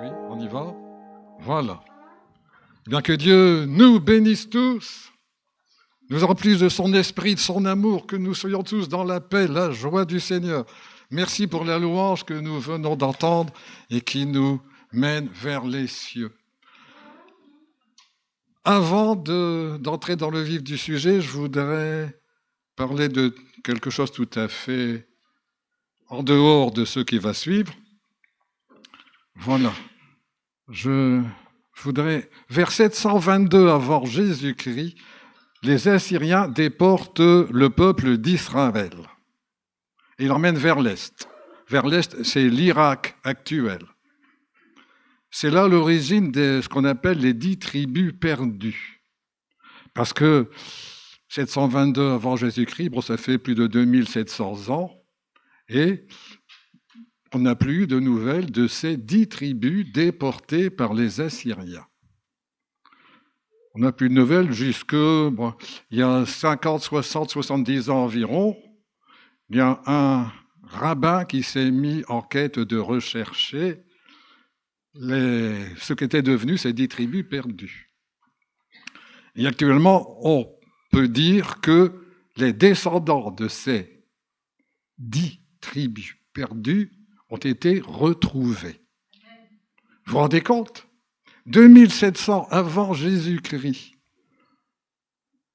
oui, on y va. Voilà. Eh bien, que Dieu nous bénisse tous, nous remplisse de son esprit, de son amour, que nous soyons tous dans la paix, la joie du Seigneur. Merci pour la louange que nous venons d'entendre et qui nous mène vers les cieux. Avant d'entrer dans le vif du sujet, je voudrais parler de quelque chose tout à fait en dehors de ce qui va suivre. Voilà. Je voudrais, vers 722 avant Jésus-Christ, les Assyriens déportent le peuple d'Israël. Ils l'emmènent vers l'Est. Vers l'Est, c'est l'Irak actuel. C'est là l'origine de ce qu'on appelle les 10 tribus perdues. Parce que 722 avant Jésus-Christ, bon, ça fait plus de 2700 ans, et on n'a plus eu de nouvelles de ces 10 tribus déportées par les Assyriens. On n'a plus de nouvelles jusque, il y a 50, 60, 70 ans environ, il y a un rabbin qui s'est mis en quête de rechercher ce qu'étaient devenus ces 10 tribus perdues. Et actuellement, on peut dire que les descendants de ces 10 tribus perdues ont été retrouvés. Vous vous rendez compte ? 2700 avant Jésus-Christ.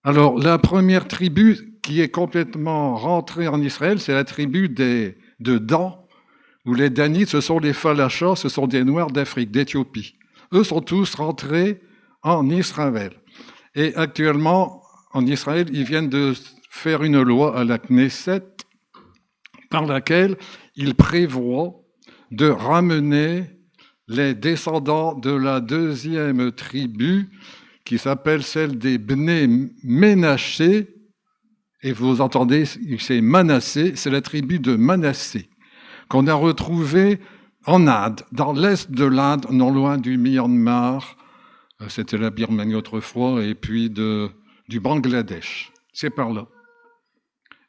Alors, la première tribu qui est complètement rentrée en Israël, c'est la tribu de Dan, où les Danites, ce sont les Falachas, ce sont des Noirs d'Afrique, d'Éthiopie. Eux sont tous rentrés en Israël. Et actuellement, en Israël, ils viennent de faire une loi à la Knesset par laquelle ils prévoient de ramener les descendants de la deuxième tribu, qui s'appelle celle des Bnei Ménaché, et vous entendez, c'est Manassé, c'est la tribu de Manassé, qu'on a retrouvée en Inde, dans l'est de l'Inde, non loin du Myanmar, c'était la Birmanie autrefois, et puis du Bangladesh, c'est par là.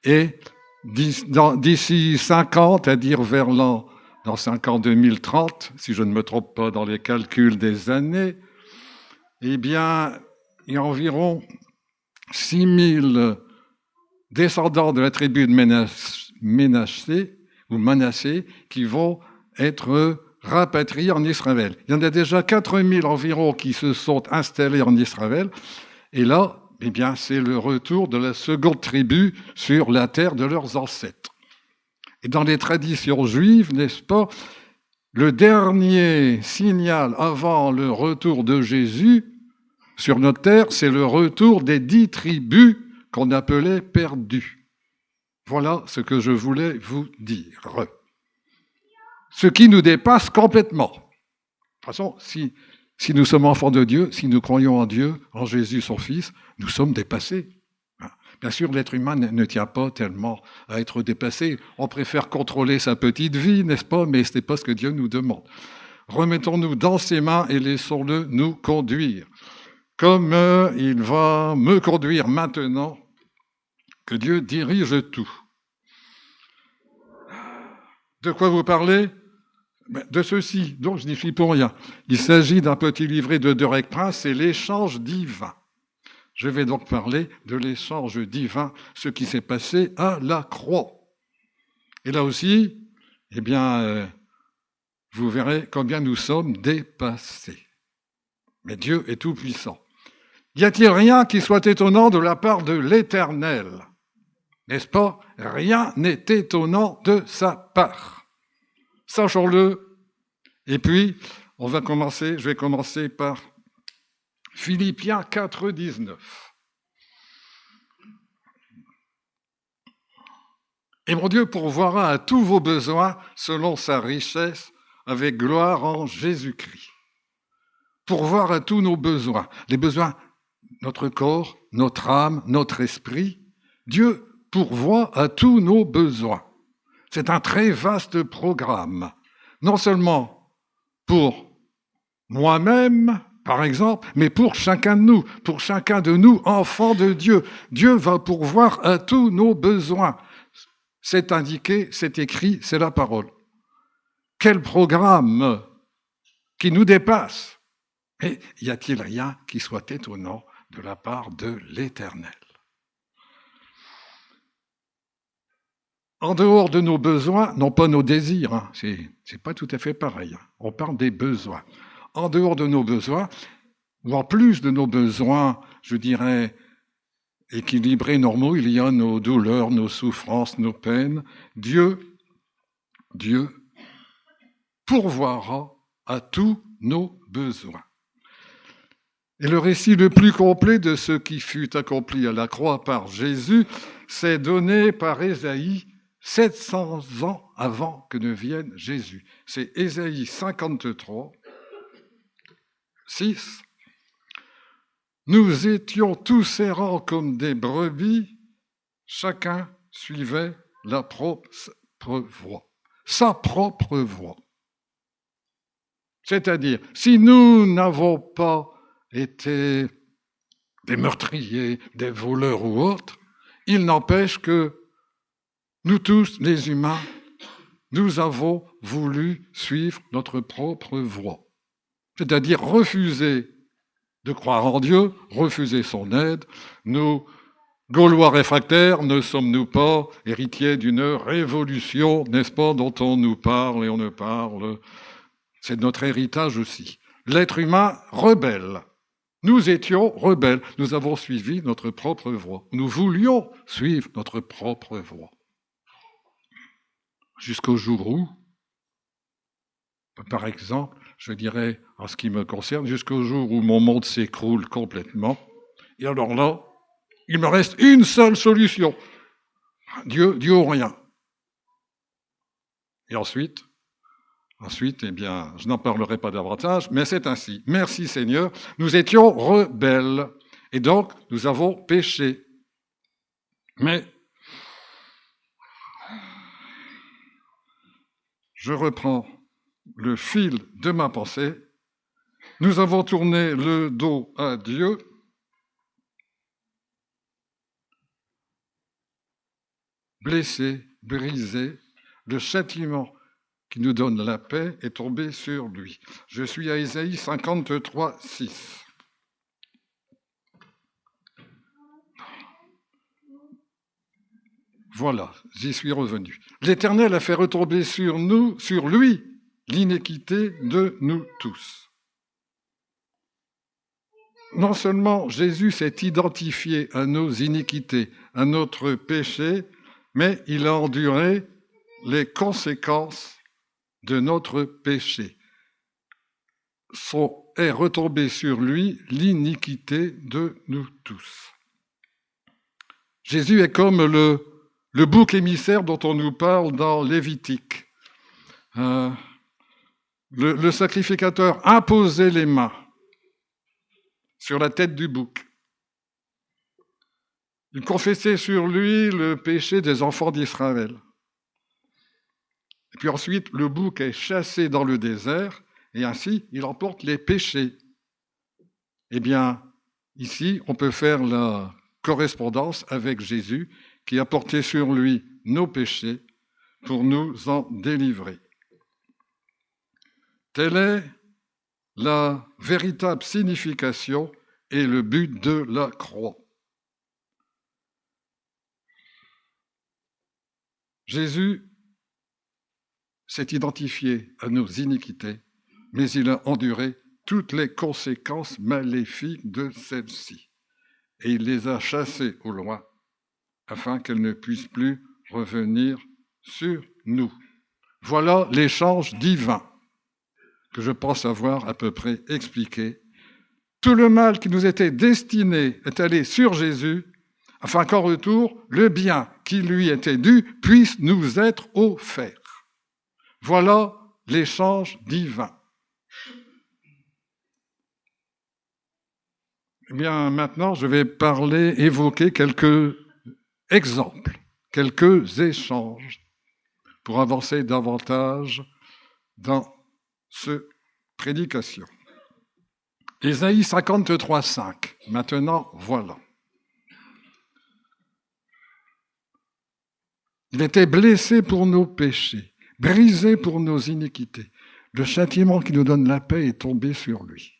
Et d'ici 50, à dire vers l'an, dans 5 ans 2030, si je ne me trompe pas dans les calculs des années, eh bien, il y a environ 6000 descendants de la tribu de Manassé qui vont être rapatriés en Israël. Il y en a déjà 4000 environ qui se sont installés en Israël. Et là, eh bien, c'est le retour de la seconde tribu sur la terre de leurs ancêtres. Et dans les traditions juives, n'est-ce pas, le dernier signal avant le retour de Jésus sur notre terre, c'est le retour des 10 tribus qu'on appelait perdues. Voilà ce que je voulais vous dire. Ce qui nous dépasse complètement. De toute façon, si nous sommes enfants de Dieu, si nous croyons en Dieu, en Jésus son Fils, nous sommes dépassés. Bien sûr, l'être humain ne tient pas tellement à être dépassé. On préfère contrôler sa petite vie, n'est-ce pas ? Mais ce n'est pas ce que Dieu nous demande. Remettons-nous dans ses mains et laissons-le nous conduire. Comme il va me conduire maintenant, que Dieu dirige tout. De quoi vous parlez ? De ceci, donc je n'y suis pour rien. Il s'agit d'un petit livret de Derek Prince, c'est l'échange divin. Je vais donc parler de l'échange divin, ce qui s'est passé à la croix. Et là aussi, eh bien, vous verrez combien nous sommes dépassés. Mais Dieu est tout-puissant. Y a-t-il rien qui soit étonnant de la part de l'Éternel ? N'est-ce pas ? Rien n'est étonnant de sa part. Sachons-le. Et puis, je vais commencer par Philippiens 4, 19. Et mon Dieu pourvoira à tous vos besoins selon sa richesse avec gloire en Jésus-Christ. Pourvoir à tous nos besoins. Les besoins, notre corps, notre âme, notre esprit. Dieu pourvoit à tous nos besoins. C'est un très vaste programme. Non seulement pour moi-même, par exemple, mais pour chacun de nous, enfants de Dieu. Dieu va pourvoir à tous nos besoins. C'est indiqué, c'est écrit, c'est la parole. Quel programme qui nous dépasse. Et y a-t-il rien qui soit étonnant de la part de l'Éternel? En dehors de nos besoins, non pas nos désirs, hein, c'est pas tout à fait pareil. Hein, on parle des besoins. En dehors de nos besoins, ou en plus de nos besoins, je dirais, équilibrés, normaux, il y a nos douleurs, nos souffrances, nos peines. Dieu pourvoira à tous nos besoins. Et le récit le plus complet de ce qui fut accompli à la croix par Jésus, c'est donné par Ésaïe 700 ans avant que ne vienne Jésus. C'est Ésaïe 53, 6. Nous étions tous errants comme des brebis, chacun suivait la propre voie, sa propre voie. C'est-à-dire, si nous n'avons pas été des meurtriers, des voleurs ou autres, il n'empêche que nous tous, les humains, nous avons voulu suivre notre propre voie. C'est-à-dire refuser de croire en Dieu, refuser son aide. Nous, Gaulois réfractaires, ne sommes-nous pas héritiers d'une révolution, n'est-ce pas, dont on nous parle et on ne parle? C'est notre héritage aussi. L'être humain rebelle. Nous étions rebelles. Nous avons suivi notre propre voie. Nous voulions suivre notre propre voie. Jusqu'au jour où, par exemple, je dirais, en ce qui me concerne, jusqu'au jour où mon monde s'écroule complètement. Et alors là, il me reste une seule solution. Dieu ou rien. Et ensuite, eh bien, je n'en parlerai pas davantage, mais c'est ainsi. Merci Seigneur, nous étions rebelles. Et donc, nous avons péché. Mais, je reprends le fil de ma pensée. Nous avons tourné le dos à Dieu. Blessé, brisé, le châtiment qui nous donne la paix est tombé sur lui. Je suis à Ésaïe 53, 6. Voilà, j'y suis revenu. L'Éternel a fait retomber sur lui, l'iniquité de nous tous. Non seulement Jésus s'est identifié à nos iniquités, à notre péché, mais il a enduré les conséquences de notre péché. Est retombée sur lui l'iniquité de nous tous. Jésus est comme le bouc émissaire dont on nous parle dans Lévitique. Le sacrificateur imposait les mains sur la tête du bouc. Il confessait sur lui le péché des enfants d'Israël. Et puis ensuite, le bouc est chassé dans le désert, et ainsi, il emporte les péchés. Eh bien, ici, on peut faire la correspondance avec Jésus, qui a porté sur lui nos péchés pour nous en délivrer. Telle est la véritable signification et le but de la croix. Jésus s'est identifié à nos iniquités, mais il a enduré toutes les conséquences maléfiques de celles-ci. Et il les a chassées au loin, afin qu'elles ne puissent plus revenir sur nous. Voilà l'échange divin que je pense avoir à peu près expliqué. Tout le mal qui nous était destiné est allé sur Jésus, afin qu'en retour, le bien qui lui était dû puisse nous être offert. Voilà l'échange divin. Eh bien, maintenant, je vais évoquer quelques exemples, quelques échanges pour avancer davantage dans cette prédication. Ésaïe 53, 5. Maintenant, voilà. Il était blessé pour nos péchés, brisé pour nos iniquités. Le châtiment qui nous donne la paix est tombé sur lui.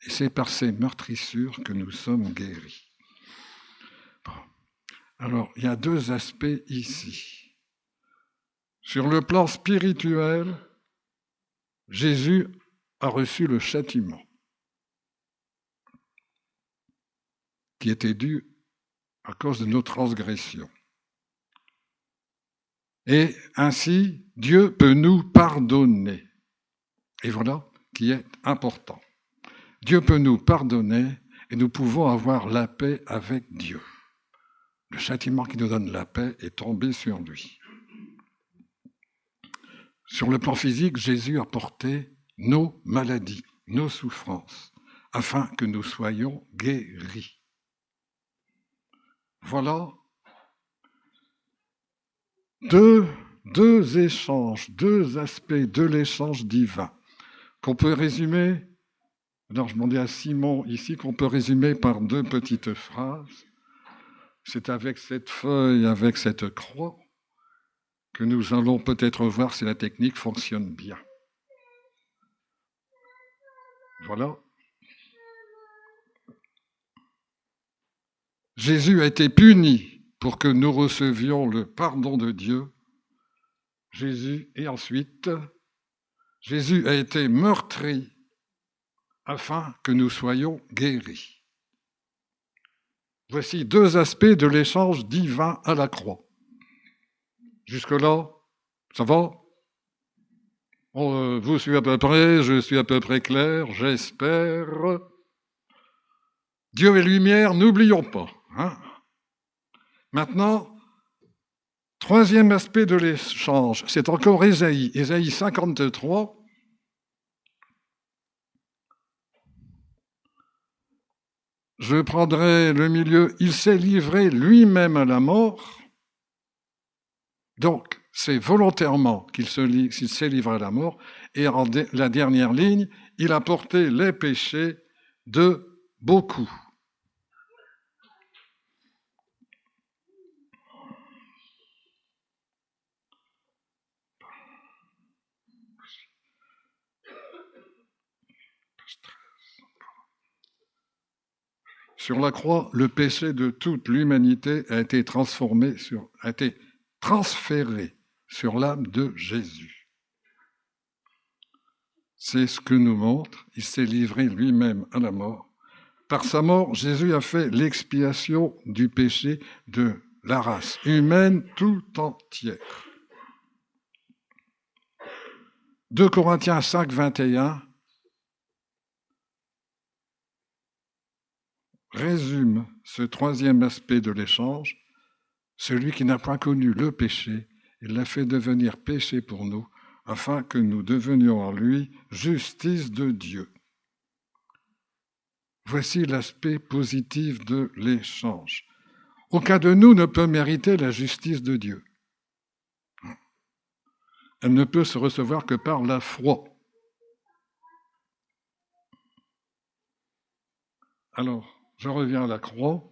Et c'est par ces meurtrissures que nous sommes guéris. Bon. Alors, il y a deux aspects ici. Sur le plan spirituel, Jésus a reçu le châtiment qui était dû à cause de nos transgressions. Et ainsi, Dieu peut nous pardonner. Et voilà qui est important. Dieu peut nous pardonner et nous pouvons avoir la paix avec Dieu. Le châtiment qui nous donne la paix est tombé sur lui. Sur le plan physique, Jésus a porté nos maladies, nos souffrances, afin que nous soyons guéris. Voilà deux échanges, deux aspects de l'échange divin qu'on peut résumer. Alors, je demandais à Simon ici qu'on peut résumer par deux petites phrases. C'est avec cette feuille, avec cette croix, que nous allons peut-être voir si la technique fonctionne bien. Voilà. Jésus a été puni pour que nous recevions le pardon de Dieu. Et ensuite, Jésus a été meurtri afin que nous soyons guéris. Voici deux aspects de l'échange divin à la croix. Jusque-là, ça va ? Vous suivez à peu près, je suis à peu près clair, j'espère. Dieu est lumière, n'oublions pas. Hein ? Maintenant, troisième aspect de l'échange, c'est encore Ésaïe. Ésaïe 53. Je prendrai le milieu, il s'est livré lui-même à la mort. Donc, c'est volontairement qu'il s'est livré à la mort. Et en la dernière ligne, il a porté les péchés de beaucoup. Sur la croix, le péché de toute l'humanité a été transféré sur l'âme de Jésus. C'est ce que nous montre, il s'est livré lui-même à la mort. Par sa mort, Jésus a fait l'expiation du péché de la race humaine tout entière. 2 Corinthiens 5, 21 résume ce troisième aspect de l'échange. Celui qui n'a point connu le péché, il l'a fait devenir péché pour nous, afin que nous devenions en lui justice de Dieu. Voici l'aspect positif de l'échange. Aucun de nous ne peut mériter la justice de Dieu. Elle ne peut se recevoir que par la foi. Alors, je reviens à la croix.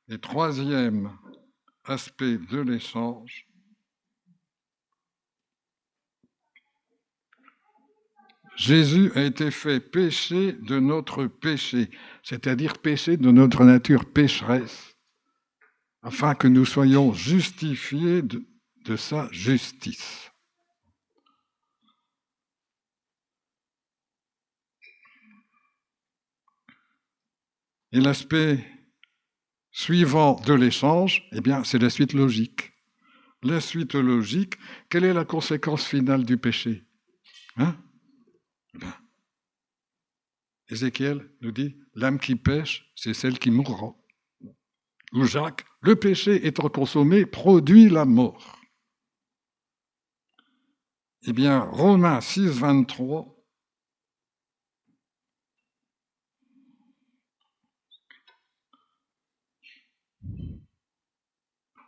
Et troisième aspect de l'échange, Jésus a été fait péché de notre péché, c'est-à-dire péché de notre nature pécheresse, afin que nous soyons justifiés de sa justice. Et l'aspect suivant de l'échange, eh bien, c'est la suite logique. La suite logique, quelle est la conséquence finale du péché ? Ézéchiel nous dit, l'âme qui pêche, c'est celle qui mourra. Ou Jacques, le péché étant consommé, produit la mort. Eh bien, Romains 6, 23,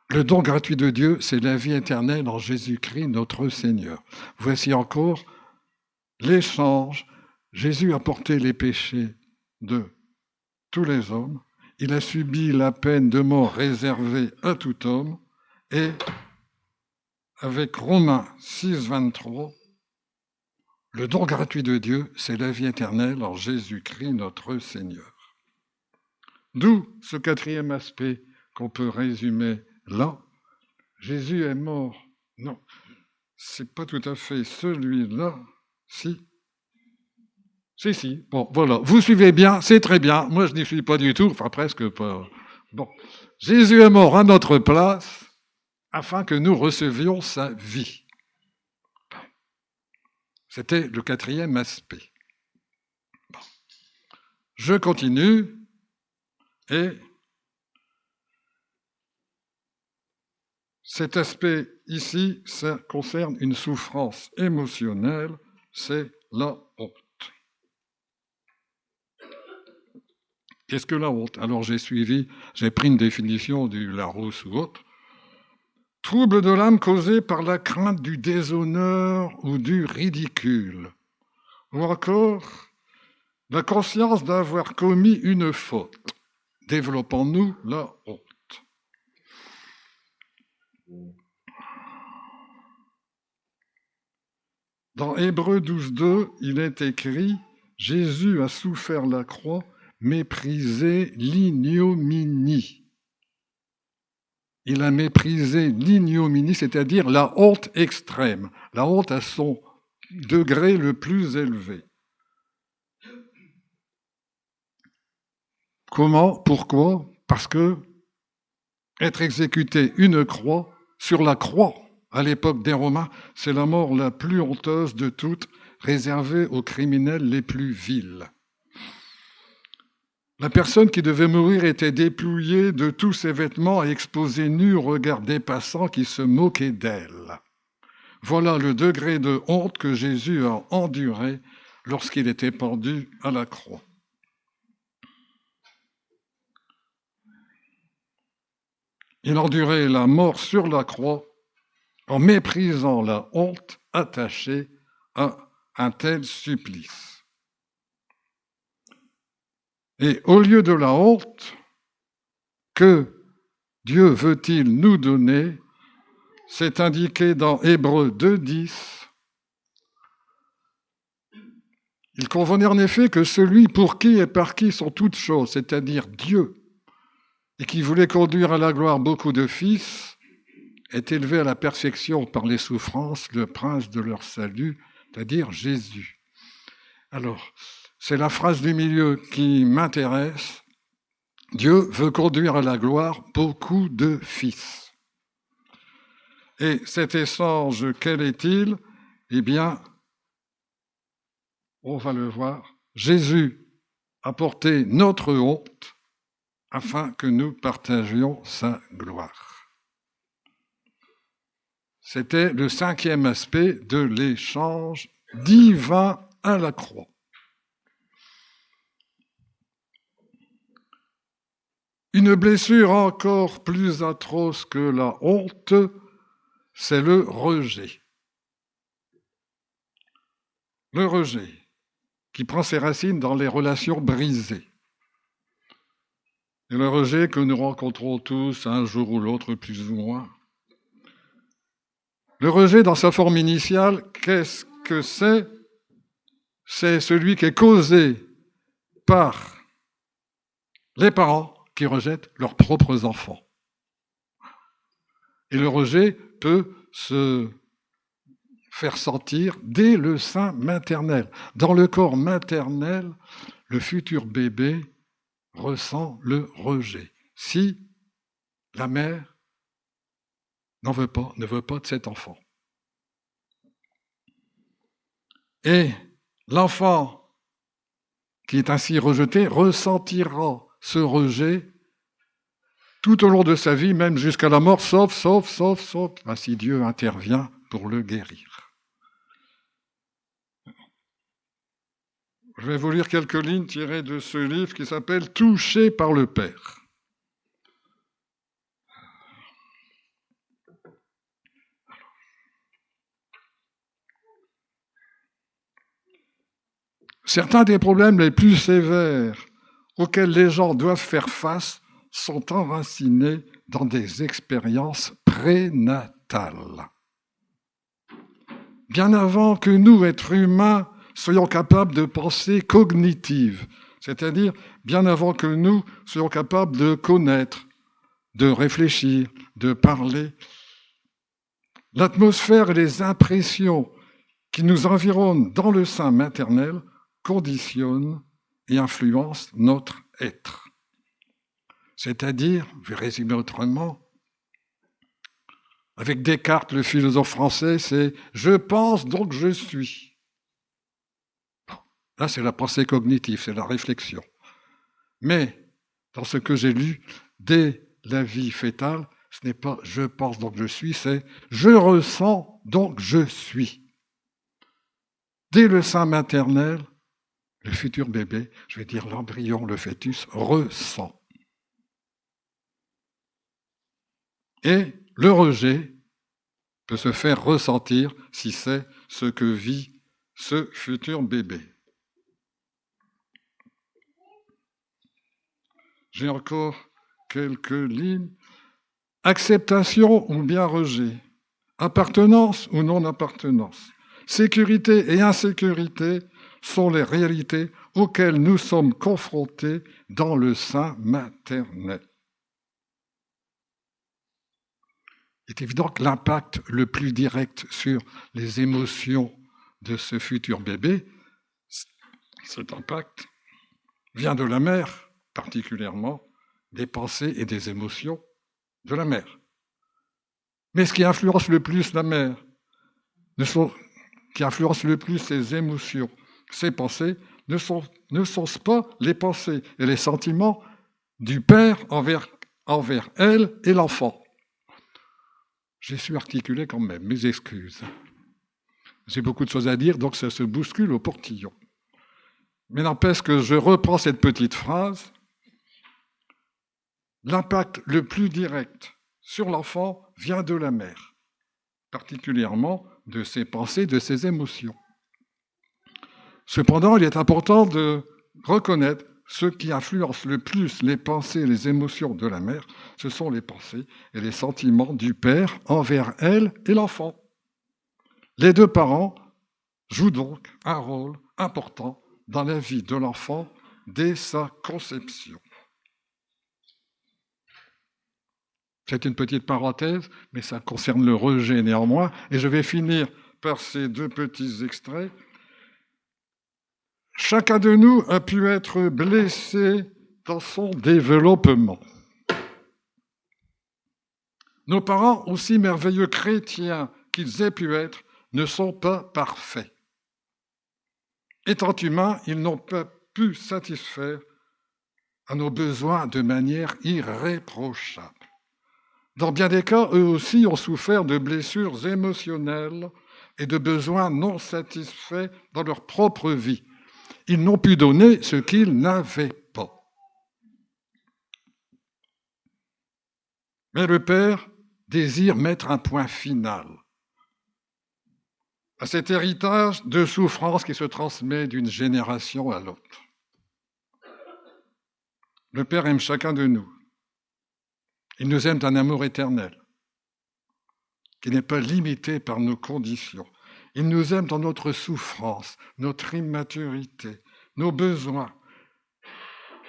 le don gratuit de Dieu, c'est la vie éternelle en Jésus-Christ, notre Seigneur. Voici encore l'échange. Jésus a porté les péchés de tous les hommes. Il a subi la peine de mort réservée à tout homme. Et avec Romains 6, 23, Le don gratuit de Dieu, c'est la vie éternelle en Jésus-Christ notre Seigneur. D'où ce quatrième aspect qu'on peut résumer là. Jésus est mort. Non, c'est pas tout à fait celui-là. Si. Si. Bon, voilà. Vous suivez bien, c'est très bien. Moi, je n'y suis pas du tout. Enfin, presque pas. Bon. Jésus est mort à notre place afin que nous recevions sa vie. C'était le quatrième aspect. Bon. Je continue et cet aspect ici, ça concerne une souffrance émotionnelle, c'est la honte. Qu'est-ce que la honte? Alors j'ai pris une définition du Larousse ou autre. Trouble de l'âme causé par la crainte du déshonneur ou du ridicule. Ou encore, la conscience d'avoir commis une faute. Développons-nous la honte. Dans Hébreux 12.2, il est écrit « Jésus a souffert la croix, méprisé l'ignominie ». Il a méprisé l'ignominie, c'est-à-dire la honte extrême, la honte à son degré le plus élevé. Comment? Pourquoi? Parce que être exécuté sur la croix, à l'époque des Romains, c'est la mort la plus honteuse de toutes, réservée aux criminels les plus vils. La personne qui devait mourir était dépouillée de tous ses vêtements et exposée nue au regard des passants qui se moquaient d'elle. Voilà le degré de honte que Jésus a enduré lorsqu'il était pendu à la croix. Il endurait la mort sur la croix en méprisant la honte attachée à un tel supplice. Et au lieu de la honte, que Dieu veut-il nous donner? C'est indiqué dans Hébreux 2.10. Il convenait en effet que celui pour qui et par qui sont toutes choses, c'est-à-dire Dieu, et qui voulait conduire à la gloire beaucoup de fils, est élevé à la perfection par les souffrances, le prince de leur salut, c'est-à-dire Jésus. Alors, c'est la phrase du milieu qui m'intéresse. Dieu veut conduire à la gloire beaucoup de fils. Et cet échange, quel est-il? Eh bien, on va le voir. Jésus a porté notre honte afin que nous partagions sa gloire. C'était le cinquième aspect de l'échange divin à la croix. Une blessure encore plus atroce que la honte, c'est le rejet. Le rejet, qui prend ses racines dans les relations brisées. Et le rejet que nous rencontrons tous un jour ou l'autre, plus ou moins. Le rejet, dans sa forme initiale, qu'est-ce que c'est? C'est celui qui est causé par les parents qui rejettent leurs propres enfants. Et le rejet peut se faire sentir dès le sein maternel. Dans le corps maternel, le futur bébé ressent le rejet. Si la mère ne veut pas de cet enfant. Et l'enfant qui est ainsi rejeté ressentira ce rejet tout au long de sa vie, même jusqu'à la mort, sauf si Dieu intervient pour le guérir. Je vais vous lire quelques lignes tirées de ce livre qui s'appelle « Touché par le Père ». Certains des problèmes les plus sévères auxquels les gens doivent faire face sont enracinés dans des expériences prénatales. Bien avant que nous, êtres humains, soyons capables de pensée cognitive, c'est-à-dire bien avant que nous soyons capables de connaître, de réfléchir, de parler. L'atmosphère et les impressions qui nous environnent dans le sein maternel conditionnent et influencent notre être. C'est-à-dire, je vais résumer autrement, avec Descartes, le philosophe français, c'est « je pense donc je suis ». Là, c'est la pensée cognitive, c'est la réflexion. Mais, dans ce que j'ai lu, dès la vie fétale, ce n'est pas « je pense donc je suis », c'est « je ressens donc je suis ». Dès le sein maternel, le futur bébé, je vais dire l'embryon, le fœtus, ressent. Et le rejet peut se faire ressentir si c'est ce que vit ce futur bébé. J'ai encore quelques lignes. Acceptation ou bien rejet. Appartenance ou non-appartenance. Sécurité et insécurité sont les réalités auxquelles nous sommes confrontés dans le sein maternel. Il est évident que l'impact le plus direct sur les émotions de ce futur bébé, cet impact vient de la mère, particulièrement des pensées et des émotions de la mère. Mais ce qui influence le plus la mère, qui influence le plus ses émotions, ses pensées, ne sont pas les pensées et les sentiments du père envers elle et l'enfant. J'ai su articuler quand même, mes excuses. J'ai beaucoup de choses à dire, donc ça se bouscule au portillon. Mais n'empêche que je reprends cette petite phrase. L'impact le plus direct sur l'enfant vient de la mère, particulièrement de ses pensées, de ses émotions. Cependant, il est important de reconnaître ce qui influence le plus les pensées et les émotions de la mère, ce sont les pensées et les sentiments du père envers elle et l'enfant. Les deux parents jouent donc un rôle important dans la vie de l'enfant dès sa conception. C'est une petite parenthèse, mais ça concerne le rejet néanmoins, et je vais finir par ces deux petits extraits. Chacun de nous a pu être blessé dans son développement. Nos parents, aussi merveilleux chrétiens qu'ils aient pu être, ne sont pas parfaits. Étant humains, ils n'ont pas pu satisfaire à nos besoins de manière irréprochable. Dans bien des cas, eux aussi ont souffert de blessures émotionnelles et de besoins non satisfaits dans leur propre vie. Ils n'ont pu donner ce qu'ils n'avaient pas. Mais le Père désire mettre un point final à cet héritage de souffrance qui se transmet d'une génération à l'autre. Le Père aime chacun de nous. Il nous aime d'un amour éternel, qui n'est pas limité par nos conditions. Il nous aime dans notre souffrance, notre immaturité, nos besoins.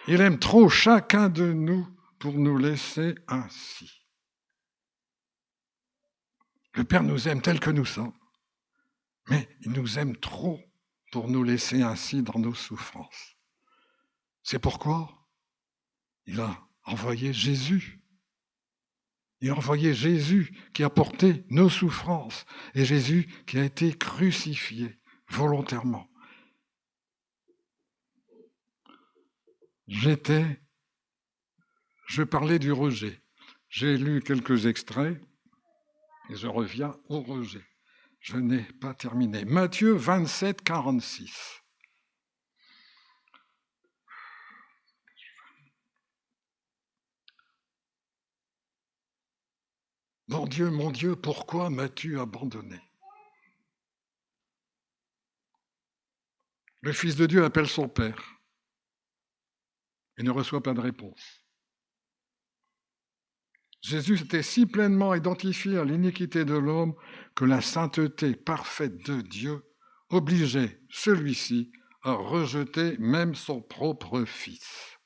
Il aime trop chacun de nous pour nous laisser ainsi. Le Père nous aime tel que nous sommes, mais il nous aime trop pour nous laisser ainsi dans nos souffrances. C'est pourquoi il a envoyé Jésus. Il a envoyé Jésus qui a porté nos souffrances et Jésus qui a été crucifié volontairement. Je parlais du rejet. J'ai lu quelques extraits et je reviens au rejet. Je n'ai pas terminé. Matthieu 27, 46. Mon Dieu, pourquoi m'as-tu abandonné? Le Fils de Dieu appelle son Père et ne reçoit pas de réponse. Jésus s'était si pleinement identifié à l'iniquité de l'homme que la sainteté parfaite de Dieu obligeait celui-ci à rejeter même son propre fils.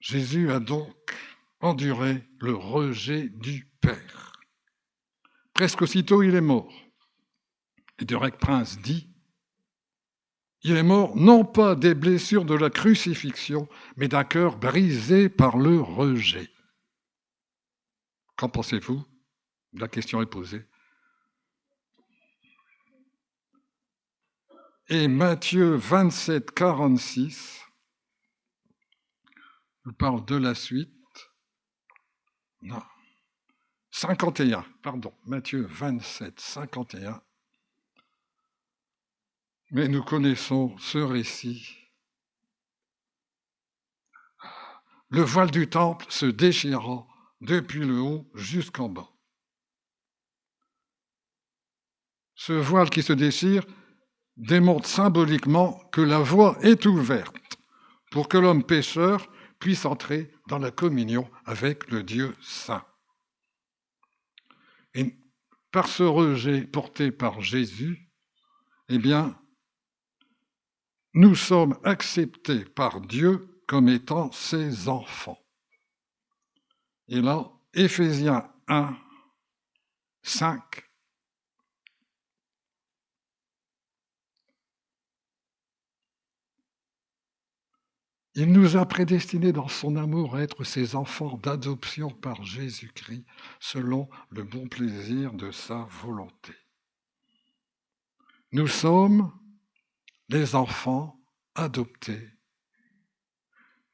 Jésus a donc enduré le rejet du Père. Presque aussitôt, il est mort. Et Derek Prince dit, il est mort non pas des blessures de la crucifixion, mais d'un cœur brisé par le rejet. Qu'en pensez-vous? La question est posée. Et Matthieu 27, 46 nous parle de la suite. Non. 51, pardon, Matthieu 27, 51. Mais nous connaissons ce récit. Le voile du temple se déchira depuis le haut jusqu'en bas. Ce voile qui se déchire démontre symboliquement que la voie est ouverte pour que l'homme pécheur puisse entrer dans la communion avec le Dieu saint. Et par ce rejet porté par Jésus, eh bien, nous sommes acceptés par Dieu comme étant ses enfants. Et là, Éphésiens 1, 5. Il nous a prédestinés dans son amour à être ses enfants d'adoption par Jésus-Christ, selon le bon plaisir de sa volonté. Nous sommes les enfants adoptés.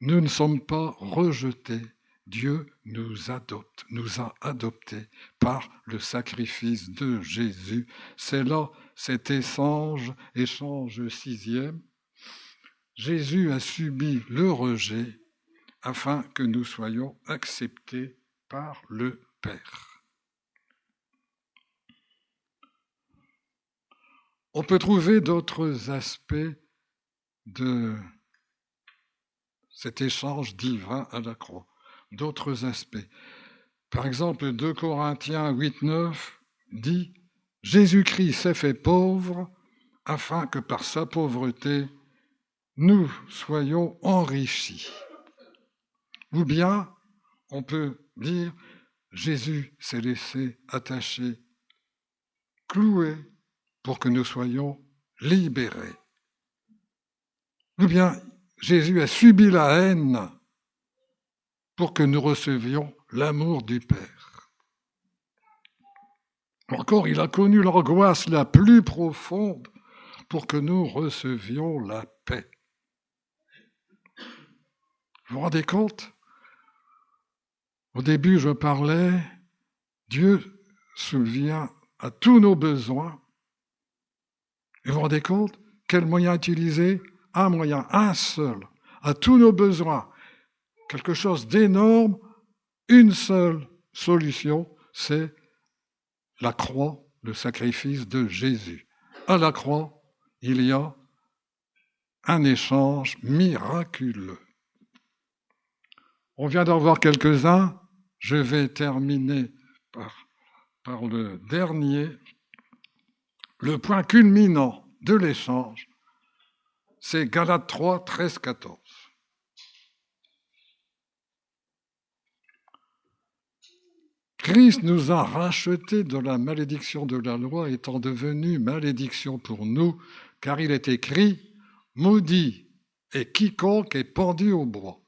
Nous ne sommes pas rejetés. Dieu nous adopte, nous a adoptés par le sacrifice de Jésus. C'est là cet échange sixième. Jésus a subi le rejet afin que nous soyons acceptés par le Père. On peut trouver d'autres aspects de cet échange divin à la croix, d'autres aspects. Par exemple, 2 Corinthiens 8, 9 dit « Jésus-Christ s'est fait pauvre afin que par sa pauvreté, nous soyons enrichis. » Ou bien, on peut dire « Jésus s'est laissé attacher, cloué, pour que nous soyons libérés. » Ou bien, Jésus a subi la haine pour que nous recevions l'amour du Père. Encore, il a connu l'angoisse la plus profonde pour que nous recevions la paix. Vous vous rendez compte? Au début, je parlais, Dieu subvient à tous nos besoins. Et vous vous rendez compte? Quel moyen utiliser? Un moyen, un seul, à tous nos besoins. Quelque chose d'énorme, une seule solution, c'est la croix, le sacrifice de Jésus. À la croix, il y a un échange miraculeux. On vient d'en voir quelques-uns. Je vais terminer par le dernier. Le point culminant de l'échange, c'est Galates 3, 13, 14. Christ nous a rachetés de la malédiction de la loi, étant devenu malédiction pour nous, car il est écrit « Maudit est quiconque est pendu au bois »,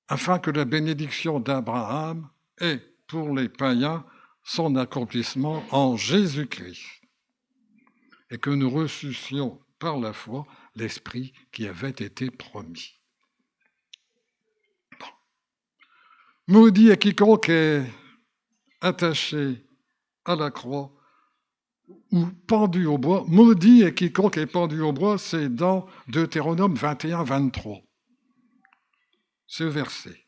afin que la bénédiction d'Abraham ait pour les païens son accomplissement en Jésus-Christ, et que nous reçussions par la foi l'Esprit qui avait été promis. Maudit est quiconque est attaché à la croix ou pendu au bois. Maudit est quiconque est pendu au bois, c'est dans Deutéronome 21, 23. Ce verset.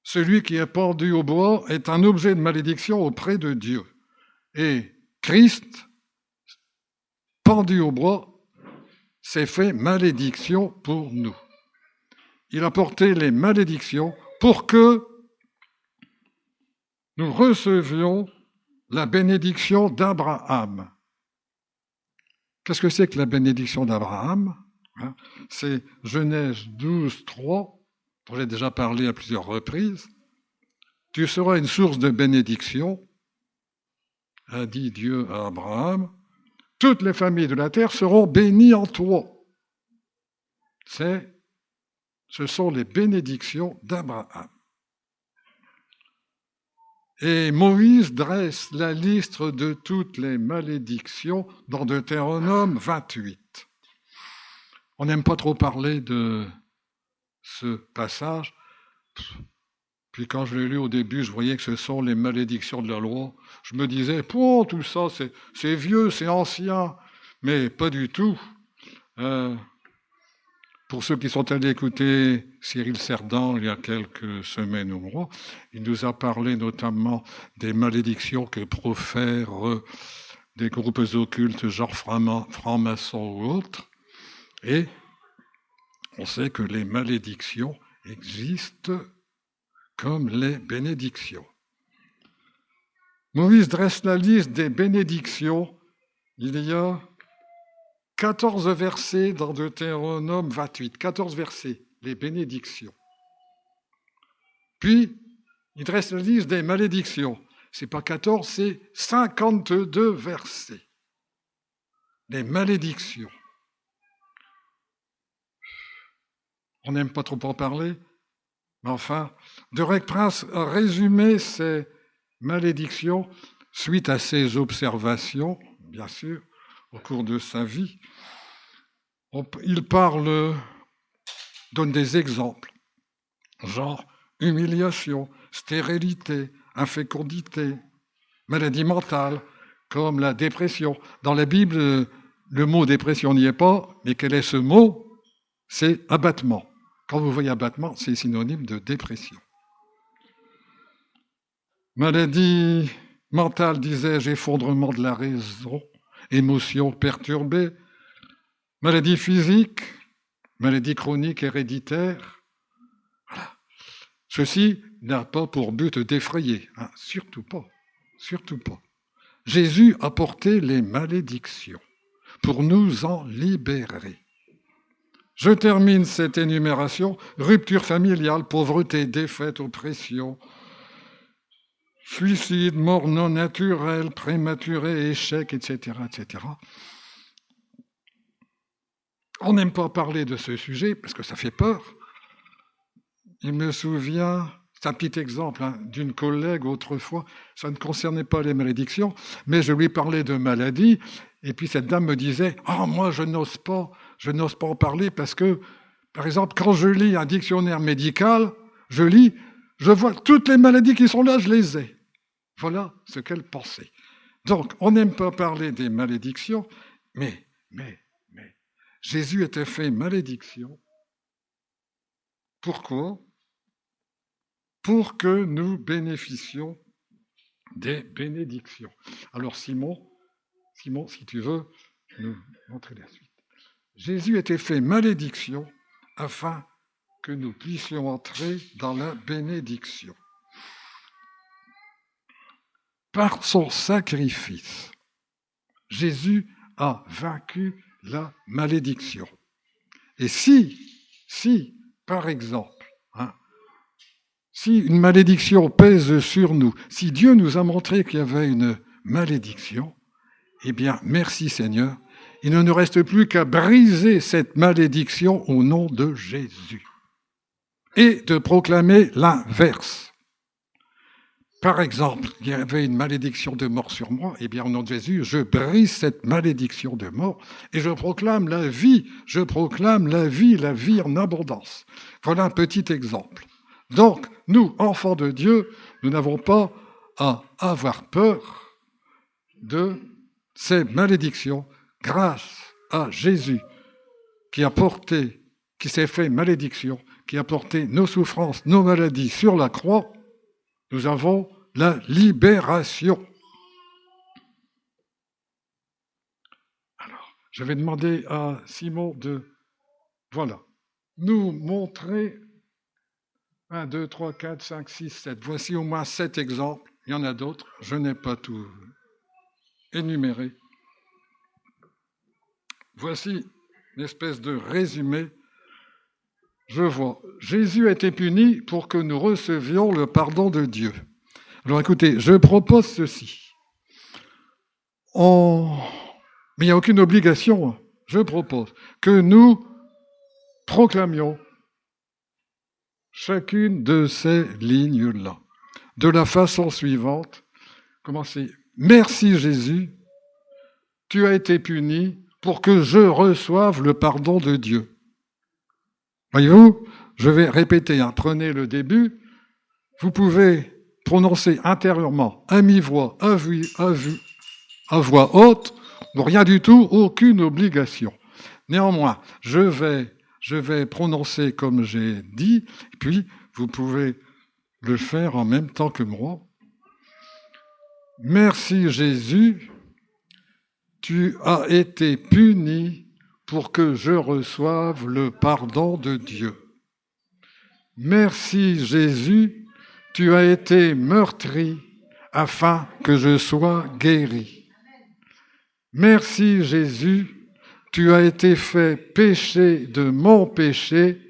Celui qui est pendu au bois est un objet de malédiction auprès de Dieu. Et Christ, pendu au bois, s'est fait malédiction pour nous. Il a porté les malédictions pour que nous recevions la bénédiction d'Abraham. Qu'est-ce que c'est que la bénédiction d'Abraham? C'est Genèse 12, 3, dont j'ai déjà parlé à plusieurs reprises. Tu seras une source de bénédiction, a dit Dieu à Abraham. Toutes les familles de la terre seront bénies en toi. Ce sont les bénédictions d'Abraham. Et Moïse dresse la liste de toutes les malédictions dans Deutéronome 28. On n'aime pas trop parler de ce passage. Puis quand je l'ai lu au début, je voyais que ce sont les malédictions de la loi. Je me disais, tout ça, c'est vieux, c'est ancien. Mais pas du tout. Pour ceux qui sont allés écouter Cyril Cerdan il y a quelques semaines ou mois, il nous a parlé notamment des malédictions que profèrent des groupes occultes genre francs-maçons ou autres. Et on sait que les malédictions existent comme les bénédictions. Moïse dresse la liste des bénédictions. Il y a 14 versets dans Deutéronome 28, 14 versets, les bénédictions. Puis, il dresse la liste des malédictions. Ce n'est pas 14, c'est 52 versets. Les malédictions. On n'aime pas trop en parler, mais enfin, Derek Prince a résumé ces malédictions suite à ses observations, bien sûr, au cours de sa vie. Il donne des exemples, genre humiliation, stérilité, infécondité, maladie mentale, comme la dépression. Dans la Bible, le mot dépression n'y est pas, mais quel est ce mot? C'est abattement. Quand vous voyez abattement, c'est synonyme de dépression. Maladie mentale, disais-je, effondrement de la raison, émotions perturbées, maladie physique, maladie chronique héréditaire. Voilà. Ceci n'a pas pour but d'effrayer, surtout pas, surtout pas. Jésus a porté les malédictions pour nous en libérer. Je termine cette énumération. Rupture familiale, pauvreté, défaite, oppression, suicide, mort non naturelle, prématuré, échec, etc., etc. On n'aime pas parler de ce sujet parce que ça fait peur. Il me souvient, c'est un petit exemple d'une collègue autrefois, ça ne concernait pas les malédictions, mais je lui parlais de maladies, et puis cette dame me disait « Ah, moi je n'ose pas en parler parce que, par exemple, quand je lis un dictionnaire médical, je vois toutes les maladies qui sont là, je les ai. » Voilà ce qu'elle pensait. Donc, on n'aime pas parler des malédictions, mais Jésus était fait malédiction. Pourquoi? Pour que nous bénéficions des bénédictions. Alors Simon, si tu veux nous montrer la suite. Jésus était fait malédiction afin que nous puissions entrer dans la bénédiction. Par son sacrifice, Jésus a vaincu la malédiction. Et si, par exemple, si une malédiction pèse sur nous, si Dieu nous a montré qu'il y avait une malédiction, eh bien, merci Seigneur, il ne nous reste plus qu'à briser cette malédiction au nom de Jésus et de proclamer l'inverse. Par exemple, il y avait une malédiction de mort sur moi, eh bien, au nom de Jésus, je brise cette malédiction de mort et je proclame la vie la vie en abondance. Voilà un petit exemple. Donc, nous, enfants de Dieu, nous n'avons pas à avoir peur de ces malédictions grâce à Jésus qui s'est fait malédiction, qui a porté nos souffrances, nos maladies sur la croix. Nous avons la libération. Alors, je vais demander à Simon de, nous montrer 1, 2, 3, 4, 5, 6, 7. Voici au moins 7 exemples. Il y en a d'autres, je n'ai pas tout énuméré. Voici une espèce de résumé. Je vois, Jésus a été puni pour que nous recevions le pardon de Dieu. Alors écoutez, je propose ceci. Mais il n'y a aucune obligation. Je propose que nous proclamions chacune de ces lignes-là de la façon suivante. Commencez. Merci Jésus, tu as été puni pour que je reçoive le pardon de Dieu. Voyez-vous, je vais répéter, prenez le début. Vous pouvez prononcer intérieurement, à mi-voix, à voix haute, rien du tout, aucune obligation. Néanmoins, je vais prononcer comme j'ai dit, et puis vous pouvez le faire en même temps que moi. Merci Jésus, tu as été puni pour que je reçoive le pardon de Dieu. Merci Jésus, tu as été meurtri afin que je sois guéri. Merci Jésus, tu as été fait péché de mon péché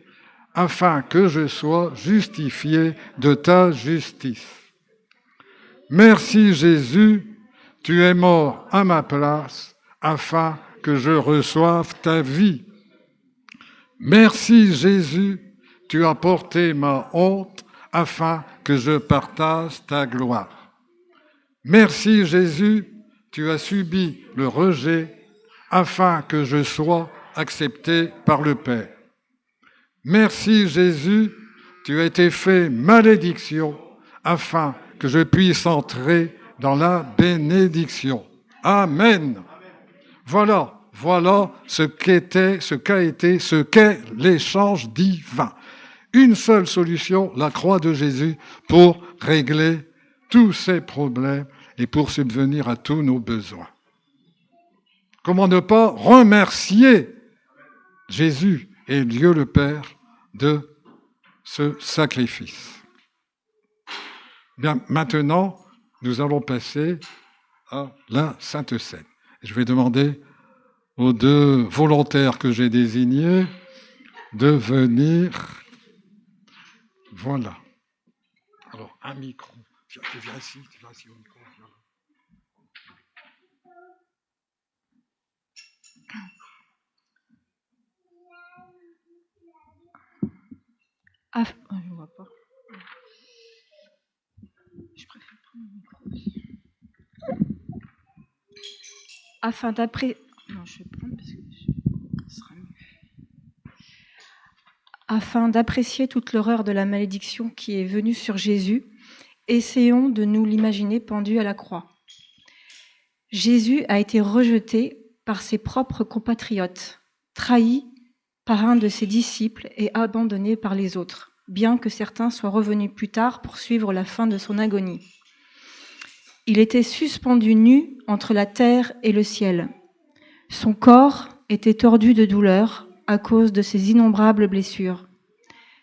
afin que je sois justifié de ta justice. Merci Jésus, tu es mort à ma place afin que je reçoive ta vie. Merci Jésus, tu as porté ma honte afin que je partage ta gloire. Merci Jésus, tu as subi le rejet afin que je sois accepté par le Père. Merci Jésus, tu as été fait malédiction afin que je puisse entrer dans la bénédiction. Amen. Voilà ce qu'est l'échange divin. Une seule solution, la croix de Jésus, pour régler tous ces problèmes et pour subvenir à tous nos besoins. Comment ne pas remercier Jésus et Dieu le Père de ce sacrifice? Bien, maintenant, nous allons passer à la Sainte Seine. Je vais demander aux deux volontaires que j'ai désignés de venir. Voilà. Alors, un micro. Tu viens ici au micro. Je vois pas. Je préfère prendre le micro aussi. Afin d'apprécier... Non, je vais prendre parce que ce sera mieux. Afin d'apprécier toute l'horreur de la malédiction qui est venue sur Jésus, essayons de nous l'imaginer pendu à la croix. Jésus a été rejeté par ses propres compatriotes, trahi par un de ses disciples et abandonné par les autres, bien que certains soient revenus plus tard pour suivre la fin de son agonie. Il était suspendu nu entre la terre et le ciel. Son corps était tordu de douleur à cause de ses innombrables blessures.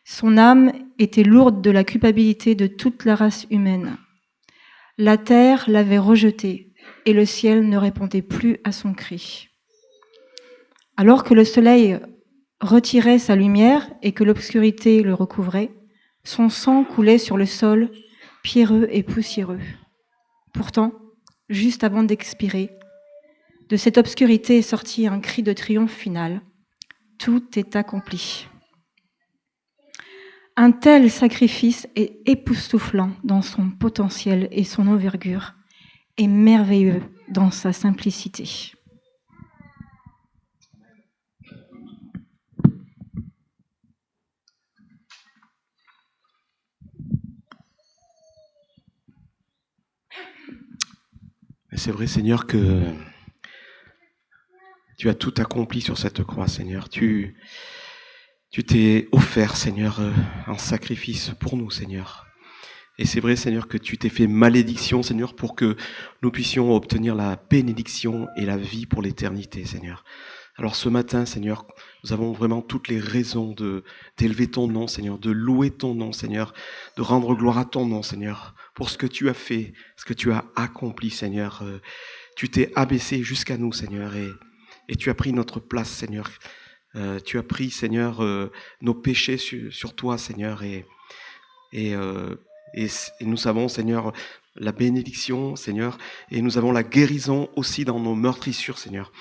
Son âme était lourde de la culpabilité de toute la race humaine. La terre l'avait rejeté et le ciel ne répondait plus à son cri. Alors que le soleil retirait sa lumière et que l'obscurité le recouvrait, son sang coulait sur le sol, pierreux et poussiéreux. Pourtant, juste avant d'expirer, de cette obscurité est sorti un cri de triomphe final. Tout est accompli. Un tel sacrifice est époustouflant dans son potentiel et son envergure, et merveilleux dans sa simplicité. C'est vrai, Seigneur, que tu as tout accompli sur cette croix, Seigneur. Tu t'es offert, Seigneur, en sacrifice pour nous, Seigneur. Et c'est vrai, Seigneur, que tu t'es fait malédiction, Seigneur, pour que nous puissions obtenir la bénédiction et la vie pour l'éternité, Seigneur. Alors ce matin, Seigneur, nous avons vraiment toutes les raisons d'élever ton nom, Seigneur, de louer ton nom, Seigneur, de rendre gloire à ton nom, Seigneur, pour ce que tu as fait, ce que tu as accompli, Seigneur. Tu t'es abaissé jusqu'à nous, Seigneur, et tu as pris notre place, Seigneur. Tu as pris, Seigneur, nos péchés sur toi, Seigneur, et nous savons, Seigneur, la bénédiction, Seigneur, et nous avons la guérison aussi dans nos meurtrissures, Seigneur.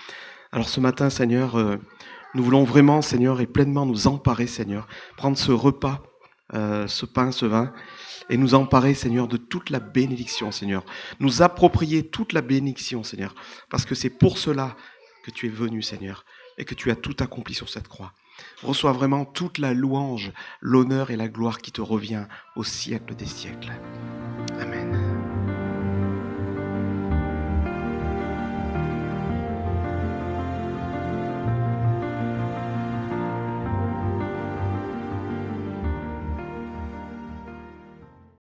Alors ce matin, Seigneur, nous voulons vraiment, Seigneur, et pleinement nous emparer, Seigneur, prendre ce repas, ce pain, ce vin, et nous emparer, Seigneur, de toute la bénédiction, Seigneur. Nous approprier toute la bénédiction, Seigneur, parce que c'est pour cela que tu es venu, Seigneur, et que tu as tout accompli sur cette croix. Reçois vraiment toute la louange, l'honneur et la gloire qui te revient au siècle des siècles. Amen.